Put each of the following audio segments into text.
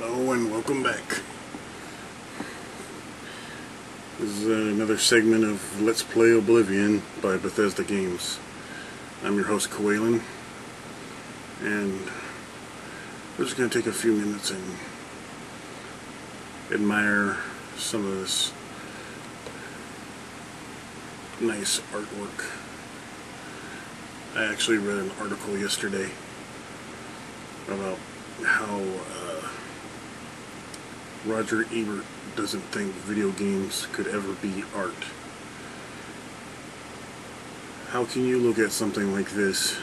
Hello and welcome back. This is another segment of Let's Play Oblivion by Bethesda Games. I'm your host, Kawalin, and we're just going to take a few minutes and admire some of this nice artwork. I actually read an article yesterday about how Roger Ebert doesn't think video games could ever be art. How can you look at something like this,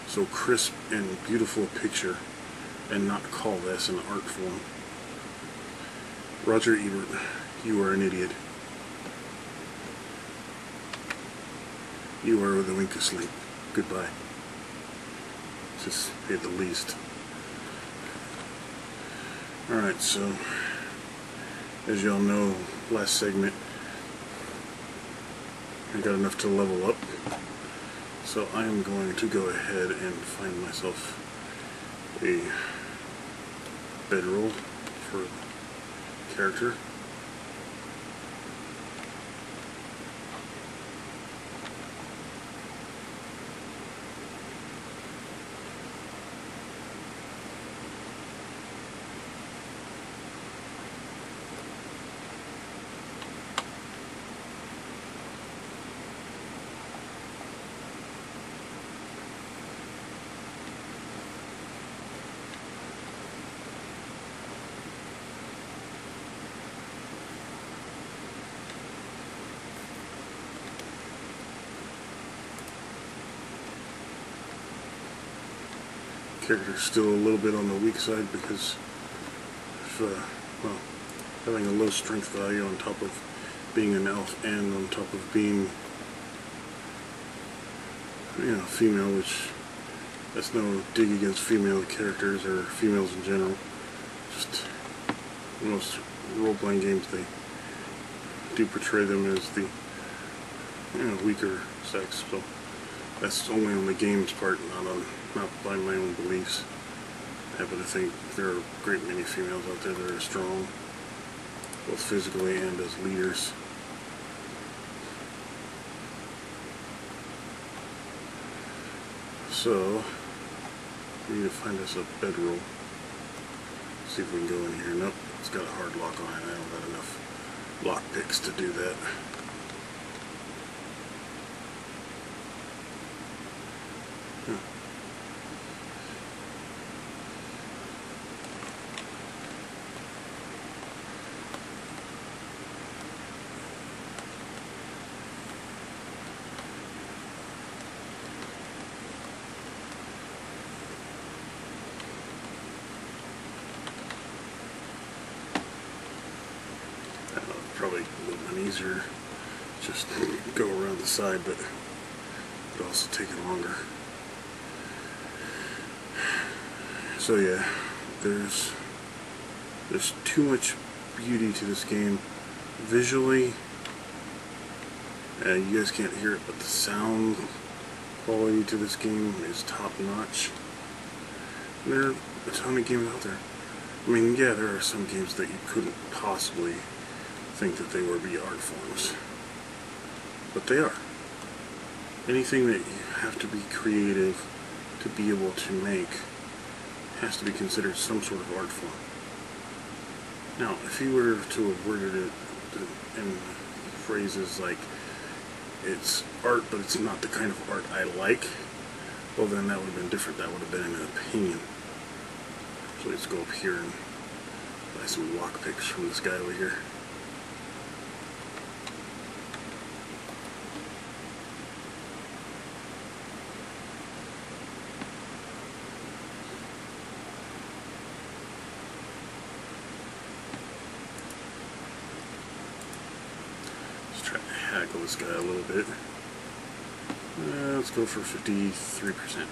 so crisp and beautiful a picture, and not call this an art form? Roger Ebert, you are an idiot. You are with a wink of sleep. Goodbye. Just at the least. Alright, so as y'all know, last segment I got enough to level up, so I am going to go ahead and find myself a bedroll for the character. Character's still a little bit on the weak side because of, well, having a low strength value on top of being an elf and on top of being, female, which that's no dig against female characters or females in general. Just most role-playing games, they do portray them as the weaker sex, so that's only on the game's part, not by my own beliefs. I happen to think there are a great many females out there that are strong, both physically and as leaders. So, we need to find us a bedroll. See if we can go in here. Nope, it's got a hard lock on it. I don't got enough lock picks to do that. Probably a little bit easier just go around the side, but it'd also take it longer. So yeah, there's too much beauty to this game visually. You guys can't hear it, but the sound quality to this game is top notch. There are a ton of games out there. I mean, yeah, there are some games that you couldn't possibly think that they were be art forms, but they are. Anything that you have to be creative to be able to make has to be considered some sort of art form. Now, if you were to have worded it in phrases like it's art but it's not the kind of art I like, well then that would have been different. That would have been an opinion. So let's go up here and buy some lock picks from this guy over here. Hackle this guy a little bit. Let's go for 53%.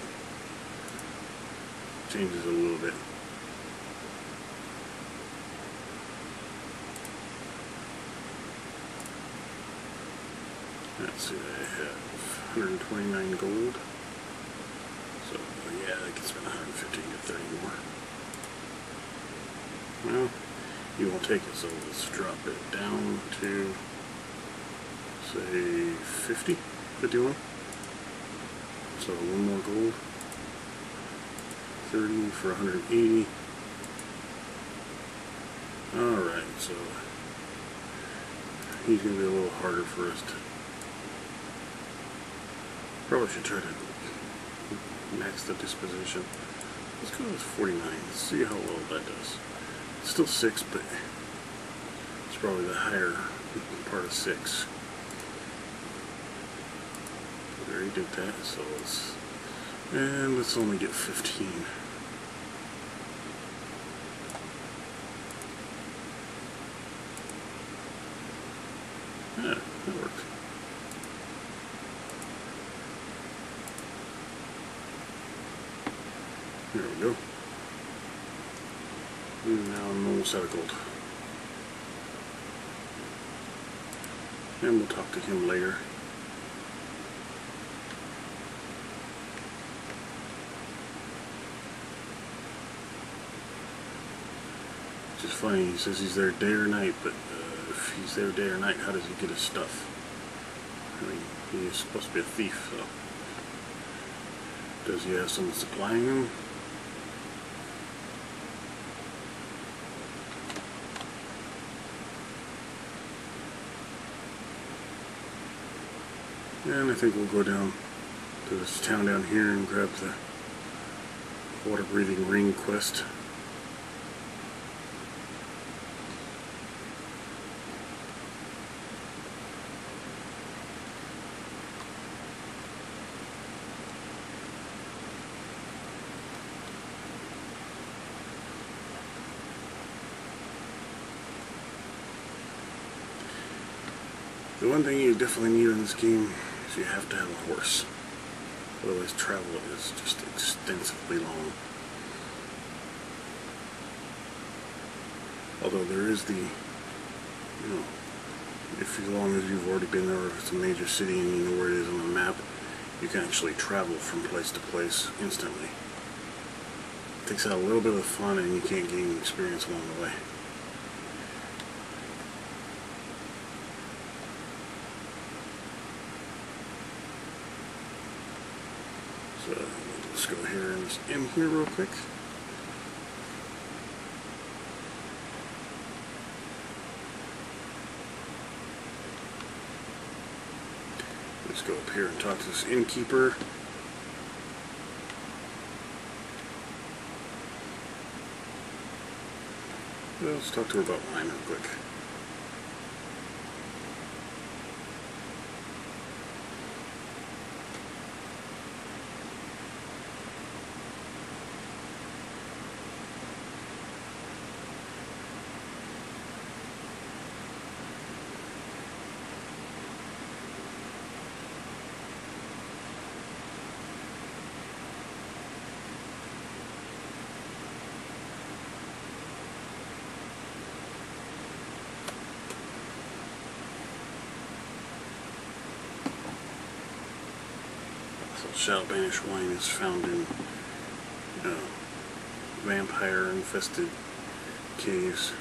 Changes it a little bit. Let's see, I have 129 gold. So yeah, I can spend 115 to 30 more. Well, you won't take it, so let's drop it down to, say, 51. So one more gold. 30 for 180. Alright, so he's going to be a little harder for us to... Probably should try to max the disposition. Let's go with 49. Let's see how well that does. It's still 6, but it's probably the higher part of 6. We already did that, so let's only get 15. Yeah, that worked. There we go. And now I'm almost out of gold. And we'll talk to him later. It's just funny, he says he's there day or night, but if he's there day or night, how does he get his stuff? I mean, he's supposed to be a thief, so... Does he have someone supplying him? And I think we'll go down to this town down here and grab the water breathing ring quest. The one thing you definitely need in this game is you have to have a horse. Otherwise travel is just extensively long. Although there is the, as long as you've already been there, or if it's a major city and you know where it is on the map, you can actually travel from place to place instantly. It takes out a little bit of the fun and you can't gain experience along the way. So let's go here and just in here real quick. Let's go up here and talk to this innkeeper. Let's talk to her about wine real quick. Shall banish wine is found in vampire infested caves.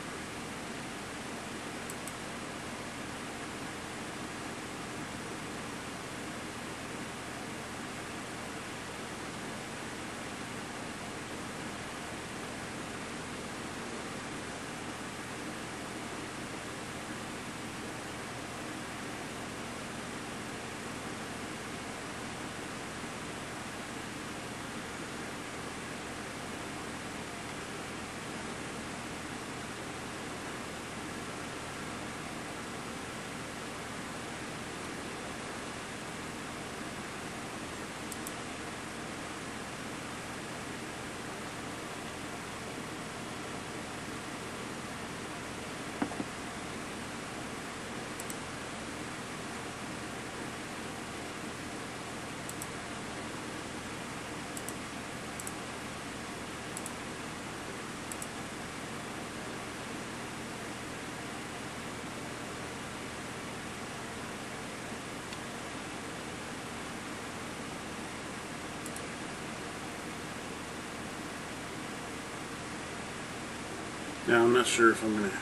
Now I'm not sure if I'm going to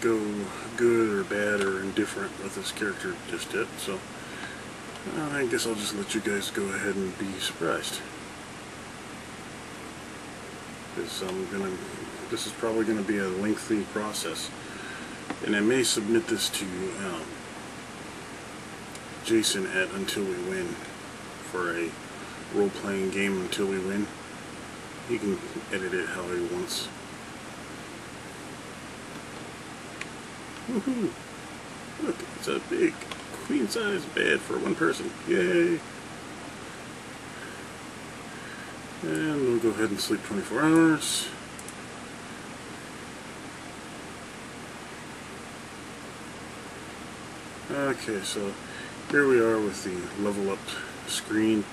go good or bad or indifferent with this character just yet, so I guess I'll just let you guys go ahead and be surprised. Because this is probably going to be a lengthy process, and I may submit this to Jason at Until We Win for a role-playing game Until We Win. He can edit it how he wants. Woohoo! Look, it's a big queen-size bed for one person. Yay! And we'll go ahead and sleep 24 hours. Okay, so here we are with the level up screen,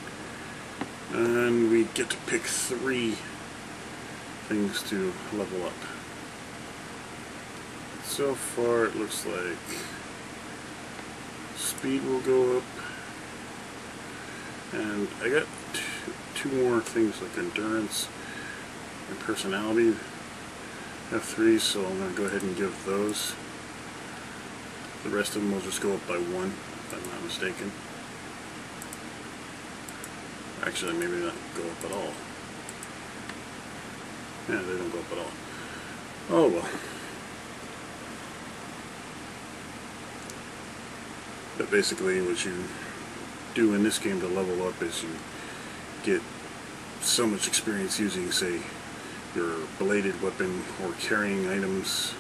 and we get to pick 3 things to level up. So far it looks like speed will go up, and I got two more things like endurance and personality. I have 3, so I'm going to go ahead and give those. The rest of them will just go up by 1, if I'm not mistaken. Actually, maybe not go up at all. Yeah, they don't go up at all. Oh well. But basically what you do in this game to level up is you get so much experience using, say, your bladed weapon or carrying items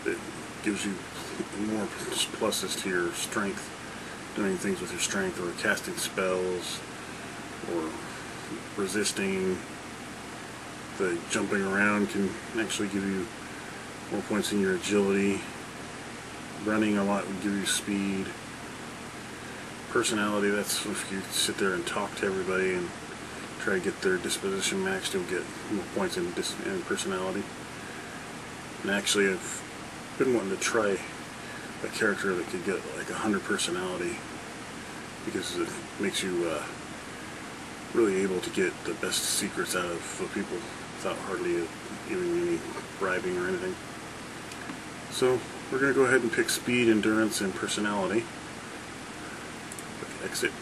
that gives you more pluses to your strength, doing things with your strength, or casting spells, or resisting. The jumping around can actually give you more points in your agility. Running a lot would give you speed. Personality, that's if you sit there and talk to everybody and try to get their disposition maxed, you'll get more points in personality. And actually I've been wanting to try a character that could get like 100 personality, because it makes you really able to get the best secrets out of the people without hardly even any bribing or anything. So we're going to go ahead and pick speed, endurance, and personality. Click exit.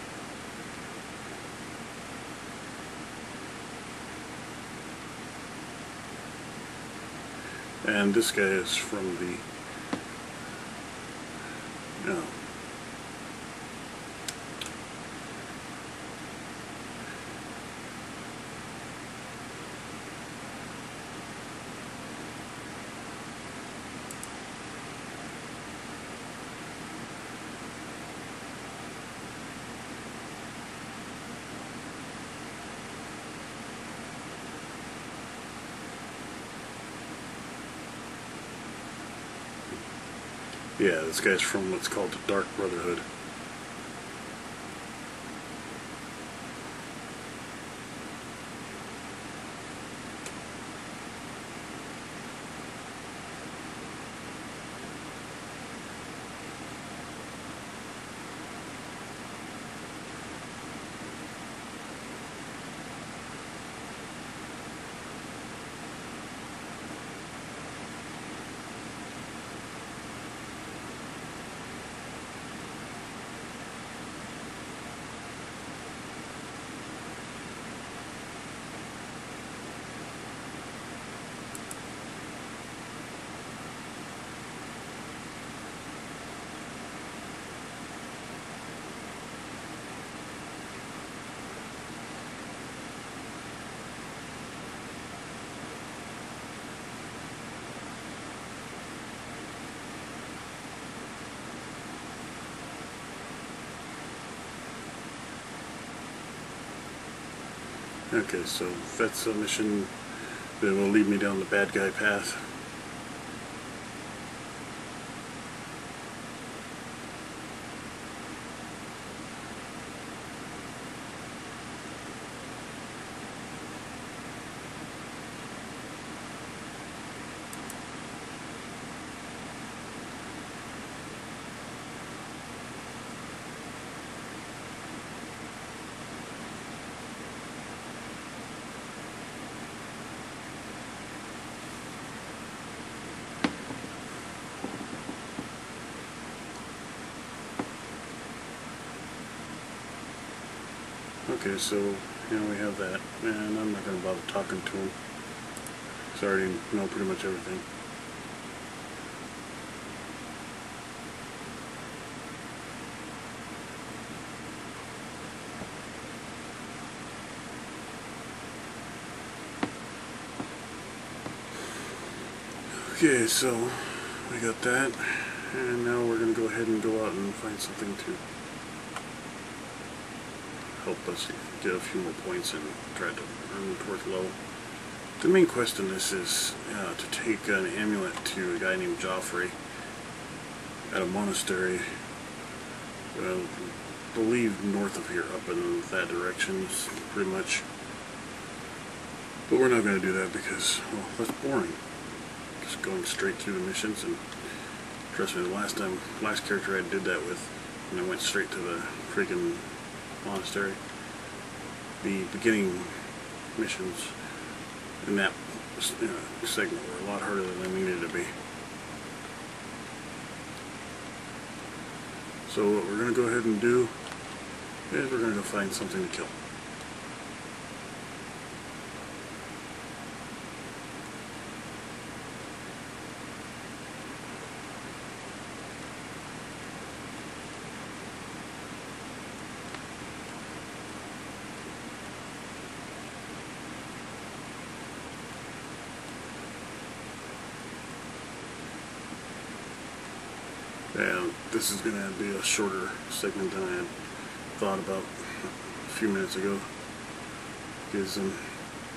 And this guy is from the yeah, this guy's from what's called the Dark Brotherhood. Okay, so that's a mission that will lead me down the bad guy path. Okay, so we have that, and I'm not going to bother talking to him, because I already know pretty much everything. Okay, so we got that, and now we're going to go ahead and go out and find something to help us get a few more points and try to earn towards low. The main quest in this is to take an amulet to a guy named Joffrey at a monastery, I believe north of here, up in that direction, pretty much. But we're not going to do that because, well, that's boring. Just going straight through the missions, and trust me, the last character I did that with, and I went straight to the freaking monastery. The beginning missions in that segment were a lot harder than they needed to be. So what we're going to go ahead and do is we're going to go find something to kill. And this is going to be a shorter segment than I had thought about a few minutes ago, because I'm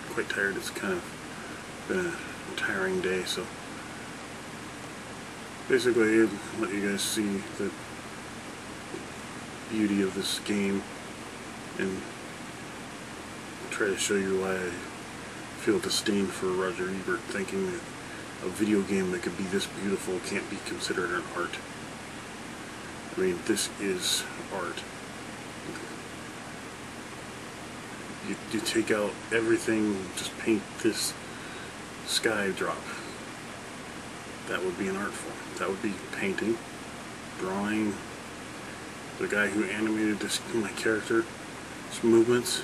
quite tired. It's kind of been a tiring day, so basically I'll let you guys see the beauty of this game and try to show you why I feel disdain for Roger Ebert thinking that a video game that could be this beautiful can't be considered an art. I mean, this is art. You take out everything, just paint this sky drop. That would be an art form. That would be painting, drawing. The guy who animated my character's movements,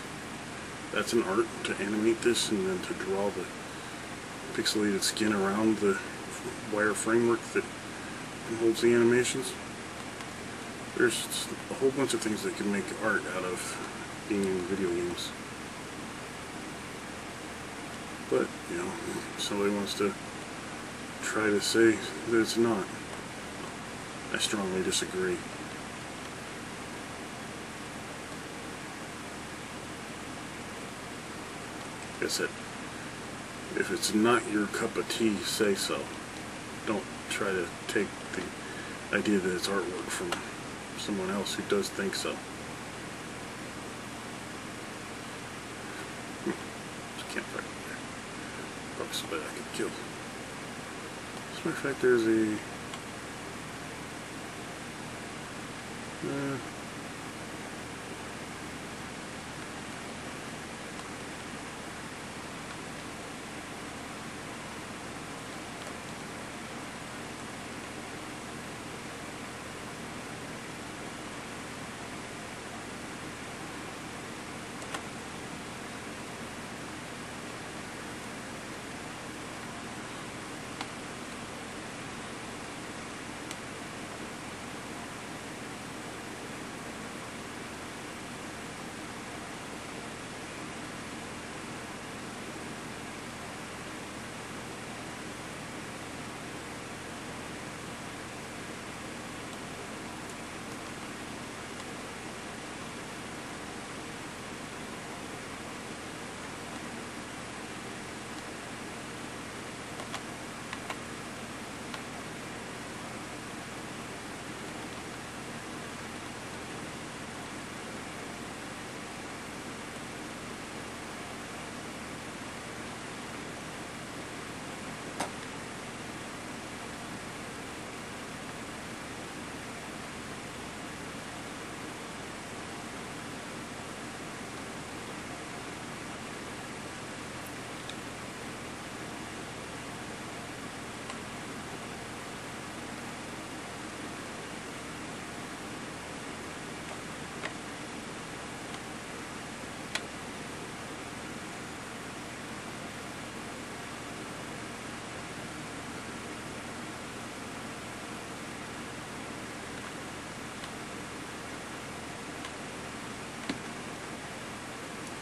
that's an art, to animate this and then to draw the pixelated skin around the wire framework that holds the animations. There's a whole bunch of things that can make art out of being in video games. But, somebody wants to try to say that it's not. I strongly disagree. Like I said, if it's not your cup of tea, say so. Don't try to take the idea that it's artwork from someone else who does think so. There's a campfire over there. Probably somebody I could kill. As a matter of fact, there's a...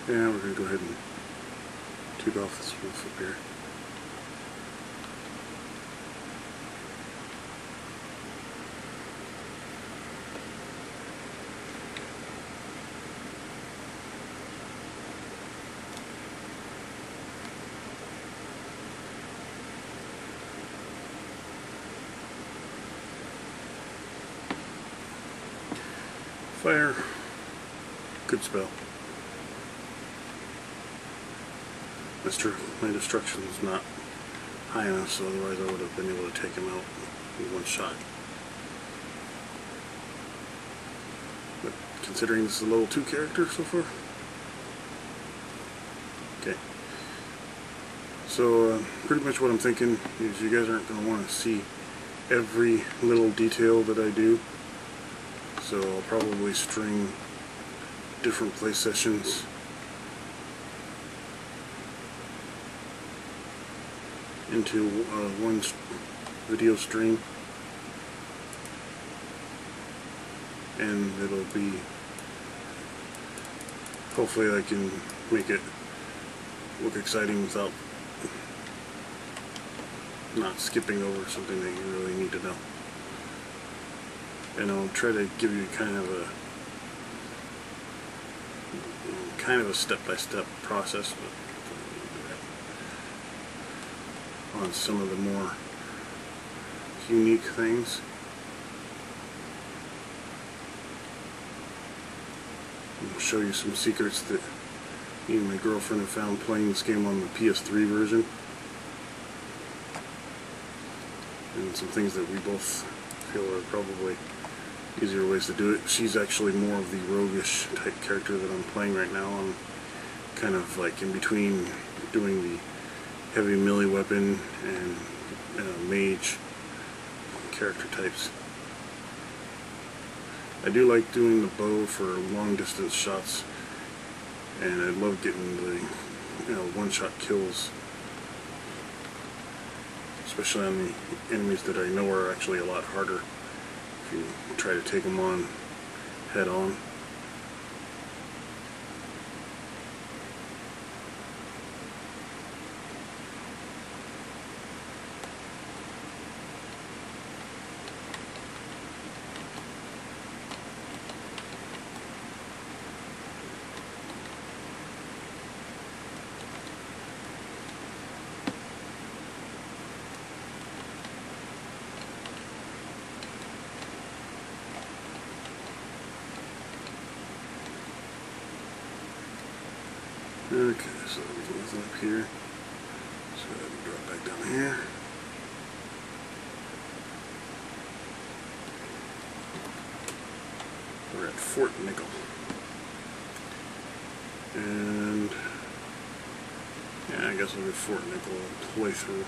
Yeah, we're going to go ahead and toot off this roof up here. Fire. Good spell. That's true. My destruction is not high enough, so otherwise I would have been able to take him out in one shot. But considering this is a level 2 character so far. Okay. So pretty much what I'm thinking is you guys aren't going to want to see every little detail that I do. So I'll probably string different play sessions into one video stream, and it'll be, hopefully I can make it look exciting without not skipping over something that you really need to know. And I'll try to give you kind of a step-by-step process, but on some of the more unique things. I'll show you some secrets that me and my girlfriend have found playing this game on the PS3 version, and some things that we both feel are probably easier ways to do it. She's actually more of the roguish type character that I'm playing right now. I'm kind of like in between doing the heavy melee weapon and mage character types. I do like doing the bow for long distance shots, and I love getting the one-shot kills, especially on the enemies that I know are actually a lot harder if you try to take them on head on. Okay, so there's nothing up here. So I can drop back down here. We're at Fort Nickel. And yeah, I guess I'll do Fort Nickel playthrough.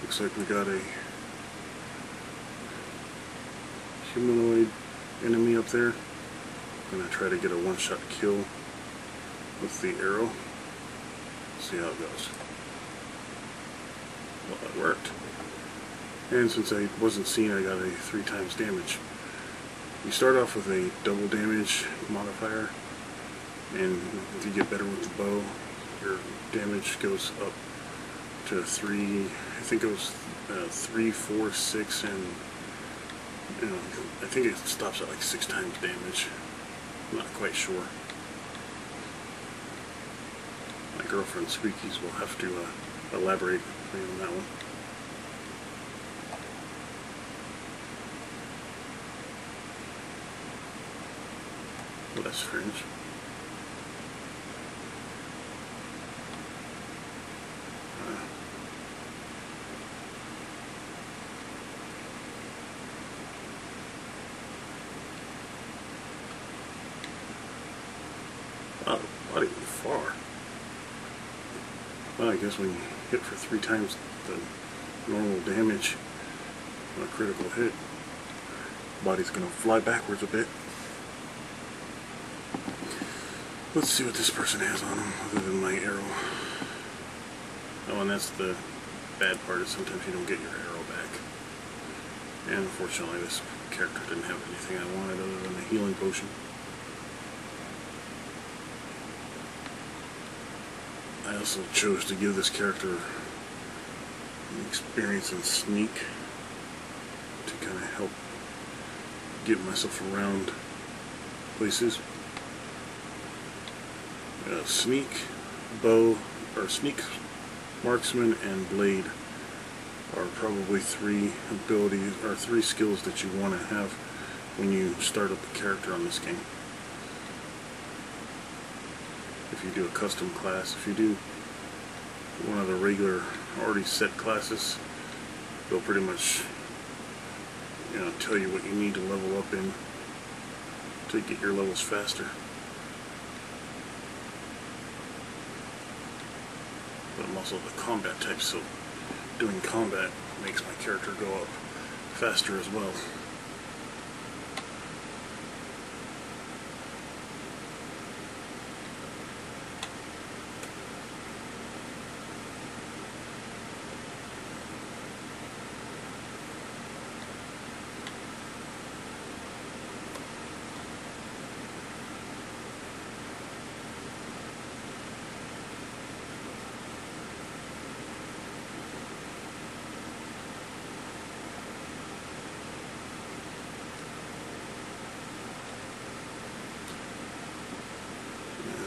Looks like we got a humanoid enemy up there. I'm gonna try to get a one-shot kill with the arrow. See how it goes. Well, that worked. And since I wasn't seen, I got a 3 times damage. You start off with a double damage modifier, and if you get better with the bow, your damage goes up to 3, I think it was 3, 4, 6, and I think it stops at like 6 times damage. I'm not quite sure. My girlfriend Squeakies will have to elaborate on that one. Well, that's strange. Not even far. Well, I guess when you hit for 3 times the normal damage on a critical hit, body's gonna fly backwards a bit. Let's see what this person has on him other than my arrow. Oh, and that's the bad part, is sometimes you don't get your arrow back. And unfortunately this character didn't have anything I wanted other than a healing potion. I also chose to give this character an experience in sneak to kind of help get myself around places. Sneak, bow, or sneak, marksman, and blade are probably 3 abilities or 3 skills that you want to have when you start up a character on this game. If you do a custom class, if you do one of the regular already set classes, they'll pretty much, you know, tell you what you need to level up in to get your levels faster. But I'm also the combat type, so doing combat makes my character go up faster as well.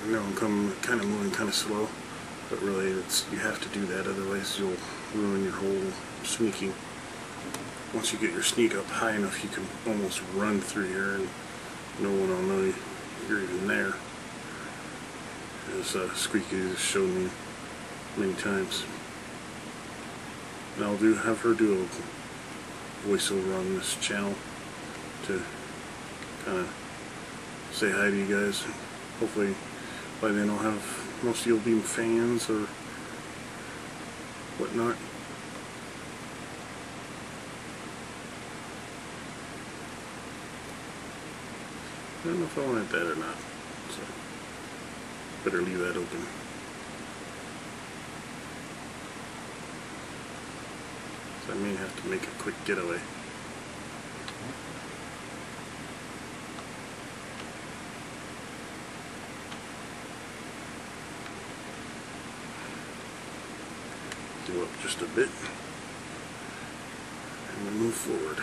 I know I'm kind of moving kind of slow, but really you have to do that, otherwise you'll ruin your whole sneaking. Once you get your sneak up high enough, you can almost run through here and no one will know you're even there, as Squeaky has shown me many times. And I'll have her do a voiceover on this channel to kind of say hi to you guys. Hopefully by then I'll have most of you will be fans or whatnot. I don't know if I wanted that or not, so better leave that open. So I may have to make a quick getaway. Go up just a bit and then move forward.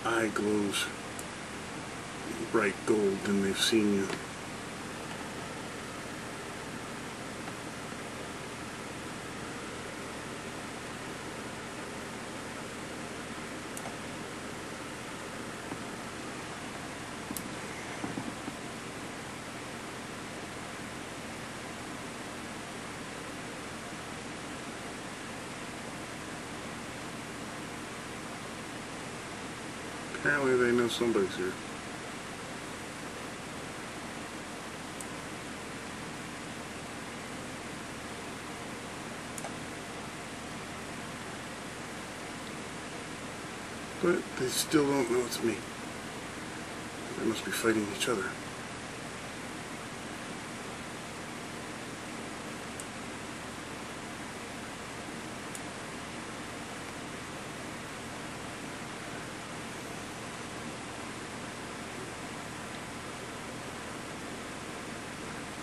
Eye glows bright gold, and they've seen you. Apparently they know somebody's here. But they still don't know it's me. They must be fighting each other.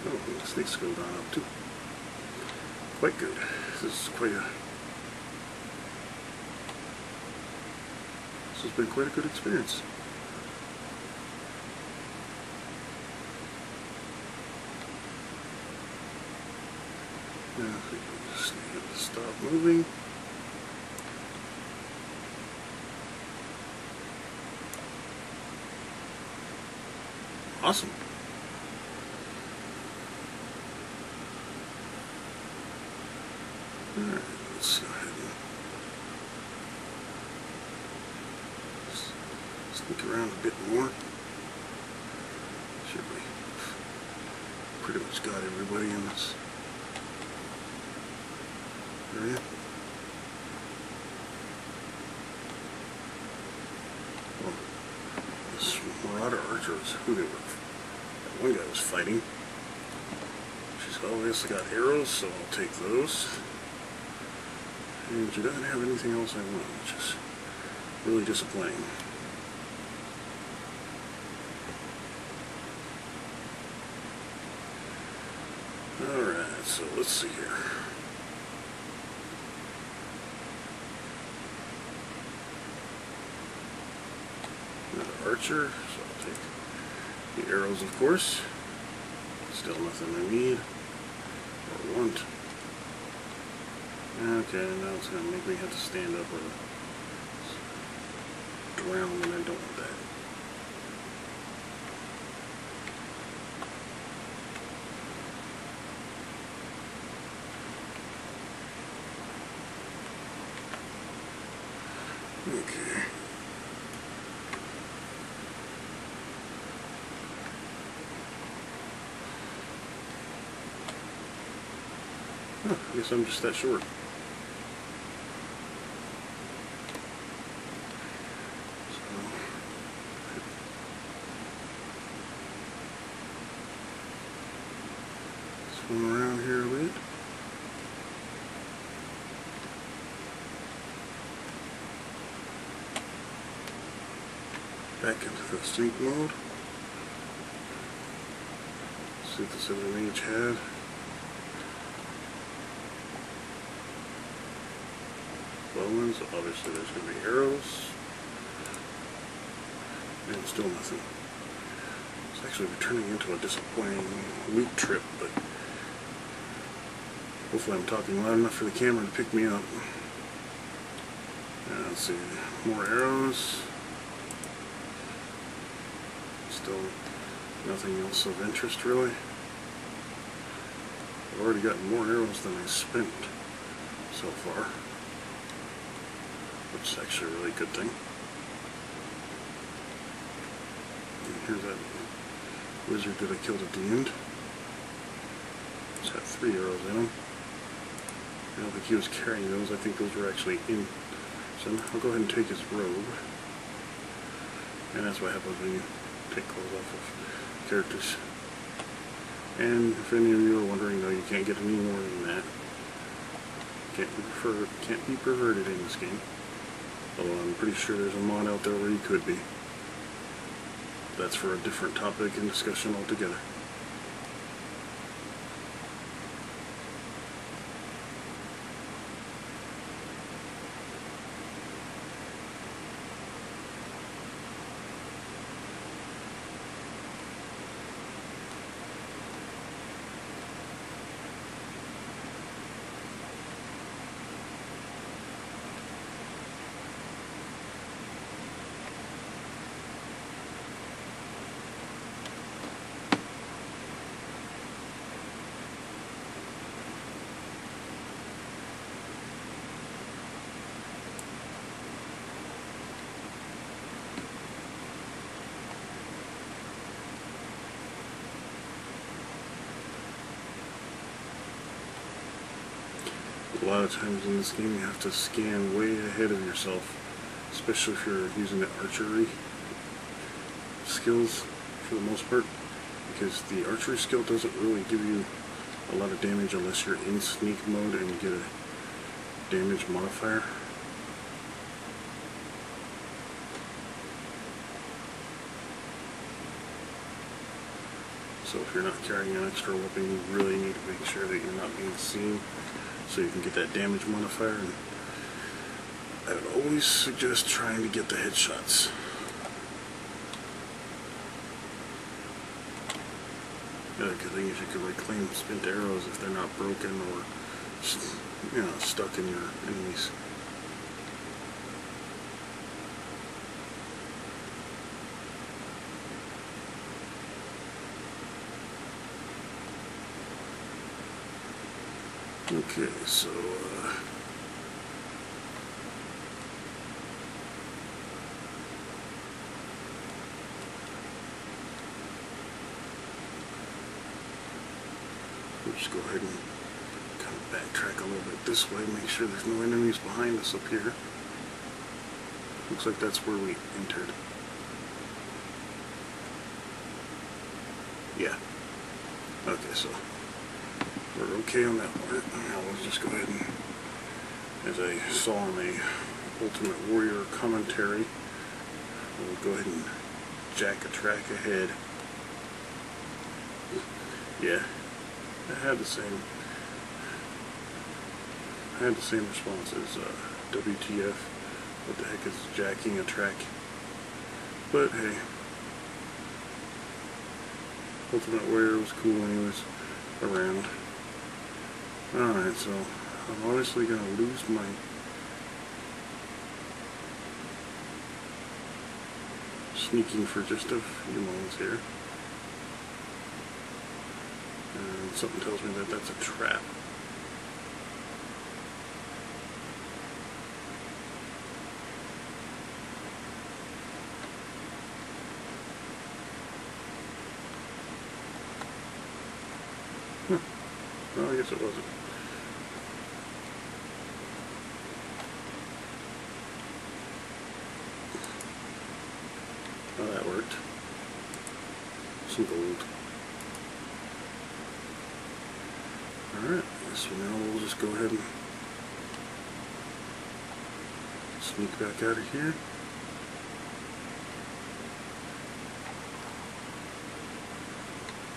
Oh, the snakes go down up too. Quite good. This has been quite a good experience. Now if we can just need to stop moving. Awesome. Alright, let's go ahead and sneak around a bit more. Should we pretty much got everybody in this area. Well, this Marauder Archer is who they were. That one guy was fighting. She's obviously got arrows, so I'll take those. And she doesn't have anything else I want, which is really disappointing. Alright, so let's see here. Another archer, so I'll take the arrows, of course. Still nothing I need or want. Okay, now it's going to make me have to stand up or drown, and I don't want that. Okay. Huh, I guess I'm just that short. Swim around here a bit. Back into the sneak mode. See what this other mage had. Bowlines, obviously there's going to be arrows. And still nothing. It's actually turning into a disappointing loot trip, but hopefully I'm talking loud enough for the camera to pick me up. Let's see, more arrows. Still nothing else of interest really. I've already gotten more arrows than I spent so far, which is actually a really good thing. And here's that wizard that I killed at the end. He's got 3 arrows in him. I don't think he was carrying those. I think those were actually in. So I'll go ahead and take his robe. And that's what happens when you take clothes off of characters. And if any of you are wondering, though, you can't get any more than that. Can't be perverted in this game. Although I'm pretty sure there's a mod out there where you could be. That's for a different topic and discussion altogether. A lot of times in this game you have to scan way ahead of yourself, especially if you're using the archery skills for the most part, because the archery skill doesn't really give you a lot of damage unless you're in sneak mode and you get a damage modifier. So if you're not carrying an extra weapon, you really need to make sure that you're not being seen, so you can get that damage modifier. And I would always suggest trying to get the headshots. The other good thing is you can reclaim spent arrows if they're not broken or, you know, stuck in your enemies. Okay, so we'll just go ahead and kind of backtrack a little bit this way, make sure there's no enemies behind us up here. Looks like that's where we entered. Yeah. Okay, so we're okay on that one. Now let's just go ahead and, as I saw in the Ultimate Warrior commentary, we'll go ahead and jack a track ahead. Yeah, I had the same response as WTF. What the heck is jacking a track? But hey, Ultimate Warrior was cool when he was around. Alright, so I'm honestly going to lose my sneaking for just a few moments here. And something tells me that that's a trap. Well, I guess it wasn't. Oh, that worked. Some gold. Alright, so now we'll just go ahead and sneak back out of here.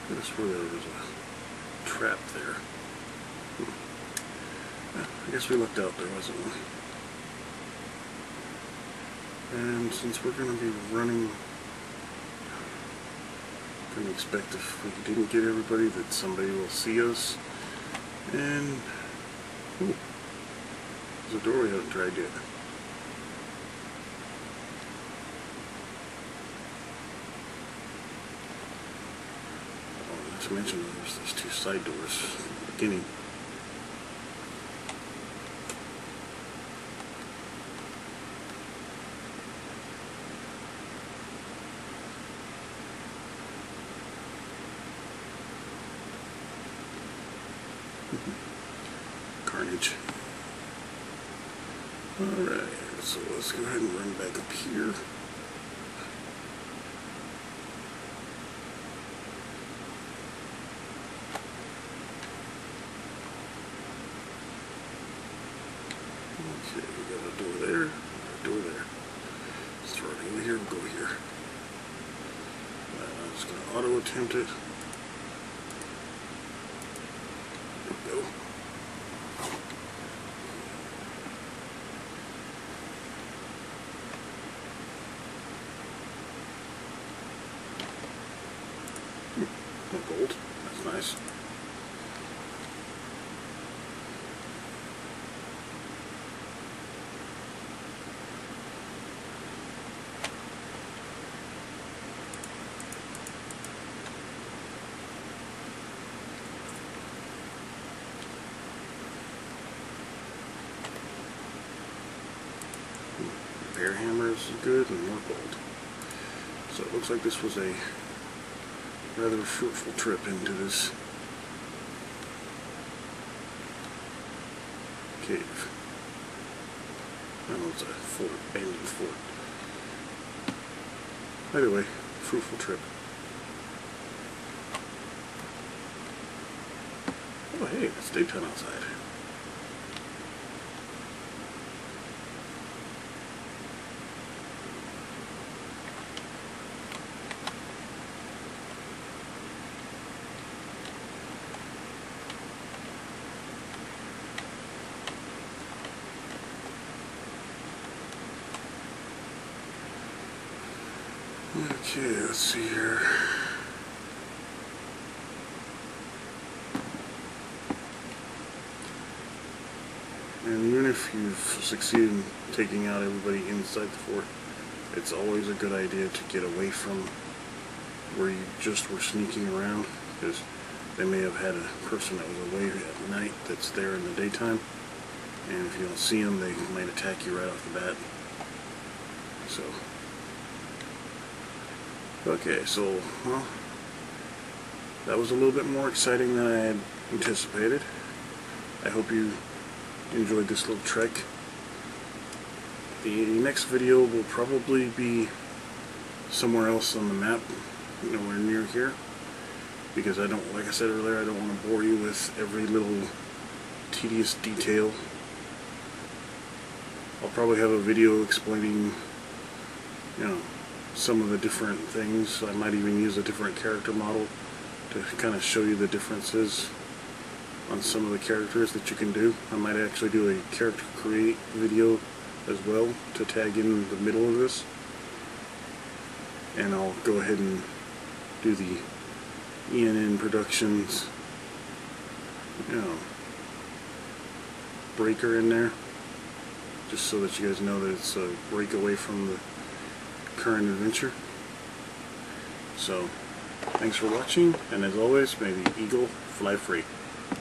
I swear there was a trap there. I guess we looked out, there wasn't one. And since we're going to be running, I'm going to expect if we didn't get everybody that somebody will see us. And, ooh, there's a door we haven't tried yet. Oh, not to mention there's those two side doors at the beginning. Carnage. Alright, so let's go ahead and run back up here. Okay, we got a door there, a door there. Let's throw it over here, we'll go here. I'm just going to auto attempt it. There we go. More gold. That's nice. Repair hammers is good and more gold. So it looks like this was a rather fruitful trip into this cave. I don't know, it's a fort, abandoned fort. Either way, fruitful trip. Oh hey, it's daytime outside. Okay, let's see here. And even if you've succeeded in taking out everybody inside the fort, it's always a good idea to get away from where you just were sneaking around, because they may have had a person that was away at night that's there in the daytime, and if you don't see them, they might attack you right off the bat. So, okay, so, well, that was a little bit more exciting than I had anticipated. I hope you enjoyed this little trek. The next video will probably be somewhere else on the map, nowhere near here, because I don't, like I said earlier, I don't want to bore you with every little tedious detail. I'll probably have a video explaining, you know, some of the different things. I might even use a different character model to kind of show you the differences on some of the characters that you can do. I might actually do a character create video as well to tag in the middle of this, and I'll go ahead and do the ENN Productions, you know, breaker in there, just so that you guys know that it's a break away from the current adventure. So, thanks for watching, and as always, may the eagle fly free.